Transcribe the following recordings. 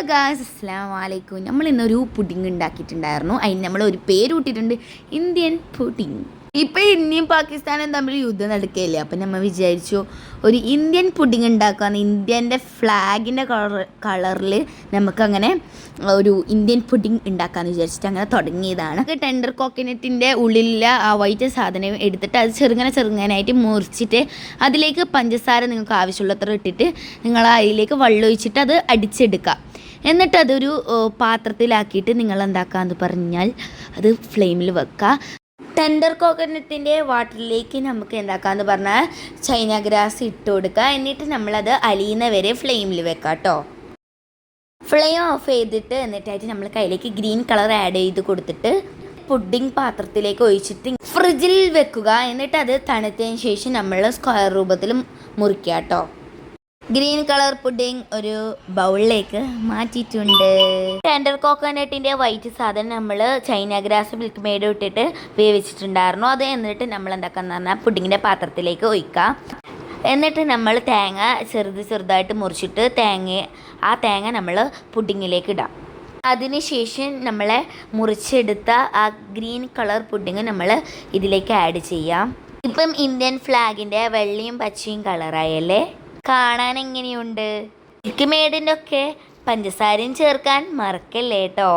Guys, അസ്സലാമു അലൈക്കും. നമ്മൾ ഇന്നൊരു പുഡിങ് ഉണ്ടാക്കിയിട്ടുണ്ടായിരുന്നു. അതിന് നമ്മൾ ഒരു പേര് കൂട്ടിയിട്ടുണ്ട്, ഇന്ത്യൻ പുഡിങ്. ഇപ്പം ഇന്ത്യയും പാകിസ്ഥാനും തമ്മിൽ യുദ്ധം നടക്കുകയില്ലേ, അപ്പം നമ്മൾ വിചാരിച്ചു ഒരു ഇന്ത്യൻ പുഡിങ് ഉണ്ടാക്കുകയെന്ന്. ഇന്ത്യൻ്റെ ഫ്ലാഗിൻ്റെ കളറിൽ നമുക്കങ്ങനെ ഒരു ഇന്ത്യൻ പുഡിങ് ഉണ്ടാക്കാമെന്ന് വിചാരിച്ചിട്ട് അങ്ങനെ തുടങ്ങിയതാണ്. ടെൻഡർ കോക്കനട്ടിൻ്റെ ഉള്ളിലുള്ള ആ വൈറ്റ് സാധനം എടുത്തിട്ട് അത് ചെറുങ്ങനായിട്ട് മുറിച്ചിട്ട് അതിലേക്ക് പഞ്ചസാര നിങ്ങൾക്ക് ആവശ്യമുള്ളത്ര ഇട്ടിട്ട് നിങ്ങൾ അതിലേക്ക് വെള്ളം ഒഴിച്ചിട്ട് അത് അടിച്ചെടുക്കുക. എന്നിട്ട് അതൊരു പാത്രത്തിലാക്കിയിട്ട് നിങ്ങൾ എന്താക്കാന്ന് പറഞ്ഞാൽ അത് ഫ്ലെയിമിൽ വെക്കുക. ടെൻഡർ കോക്കനട്ടിൻ്റെ വാട്ടറിലേക്ക് നമുക്ക് എന്താക്കാന്ന് പറഞ്ഞാൽ ചൈന ഗ്രാസ് ഇട്ട് കൊടുക്കുക. എന്നിട്ട് നമ്മളത് അലിയുന്ന വരെ ഫ്ലെയിമിൽ വെക്കുക കേട്ടോ. ഫ്ലെയിം ഓഫ് ചെയ്തിട്ട് എന്നിട്ടായിട്ട് നമ്മൾ കയ്യിലേക്ക് ഗ്രീൻ കളർ ആഡ് ചെയ്ത് കൊടുത്തിട്ട് പുഡിംഗ് പാത്രത്തിലേക്ക് ഒഴിച്ചിട്ട് ഫ്രിഡ്ജിൽ വെക്കുക. എന്നിട്ട് അത് തണുത്തതിന് ശേഷം നമ്മൾ സ്ക്വയർ രൂപത്തിൽ മുറിക്കുക കേട്ടോ. ഗ്രീൻ കളർ പുഡിംഗ് ഒരു ബൗളിലേക്ക് മാറ്റിയിട്ടുണ്ട്. ടെൻഡർ കോക്കനട്ടിൻ്റെ വൈറ്റ് സാധനം നമ്മൾ ചൈന ഗ്രാസ് മിൽക്ക് മെയ്ഡ് ഇട്ടിട്ട് വേവിച്ചിട്ടുണ്ടായിരുന്നു. അത് എന്നിട്ട് നമ്മൾ എന്താക്കാന്ന് പറഞ്ഞാൽ പുഡിങ്ങിൻ്റെ പാത്രത്തിലേക്ക് ഒഴിക്കുക. എന്നിട്ട് നമ്മൾ തേങ്ങ ചെറുതായിട്ട് മുറിച്ചിട്ട് ആ തേങ്ങ നമ്മൾ പുഡിങ്ങിലേക്ക് ഇടാം. അതിനുശേഷം നമ്മളെ മുറിച്ചെടുത്ത ആ ഗ്രീൻ കളർ പുഡിങ് നമ്മൾ ഇതിലേക്ക് ആഡ് ചെയ്യാം. ഇപ്പം ഇന്ത്യൻ ഫ്ലാഗിൻ്റെ വെള്ളയും പച്ചയും കളറായല്ലേ, കാണാൻ എങ്ങനെയുണ്ട്? മിൽക്ക് മെയ്ഡിൻ്റെ ഒക്കെ പഞ്ചസാരയും ചേർക്കാൻ മറക്കല്ലേ കേട്ടോ.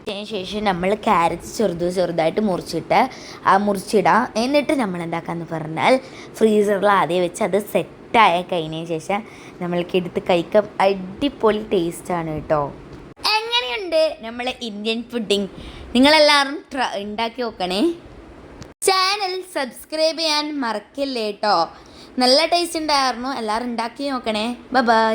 അതിനുശേഷം നമ്മൾ ക്യാരറ്റ് ചെറുതായിട്ട് മുറിച്ചിടാം. എന്നിട്ട് നമ്മൾ എന്താക്കാന്ന് പറഞ്ഞാൽ ഫ്രീസറിൽ ആദ്യം വെച്ച് അത് സെറ്റായ കഴിഞ്ഞതിന് ശേഷം നമ്മൾക്ക് എടുത്ത് കഴിക്കാം. അടിപൊളി ടേസ്റ്റാണ് കേട്ടോ. എങ്ങനെയുണ്ട് നമ്മളെ ഇന്ത്യൻ പുഡിങ്? നിങ്ങളെല്ലാവരും ഉണ്ടാക്കി നോക്കണേ. ചാനൽ സബ്സ്ക്രൈബ് ചെയ്യാൻ മറക്കല്ലേ കേട്ടോ. നല്ല ടേസ്റ്റ് ഉണ്ടായിരുന്നു. എല്ലാവരും ഉണ്ടാക്കി നോക്കണേ. ബൈ.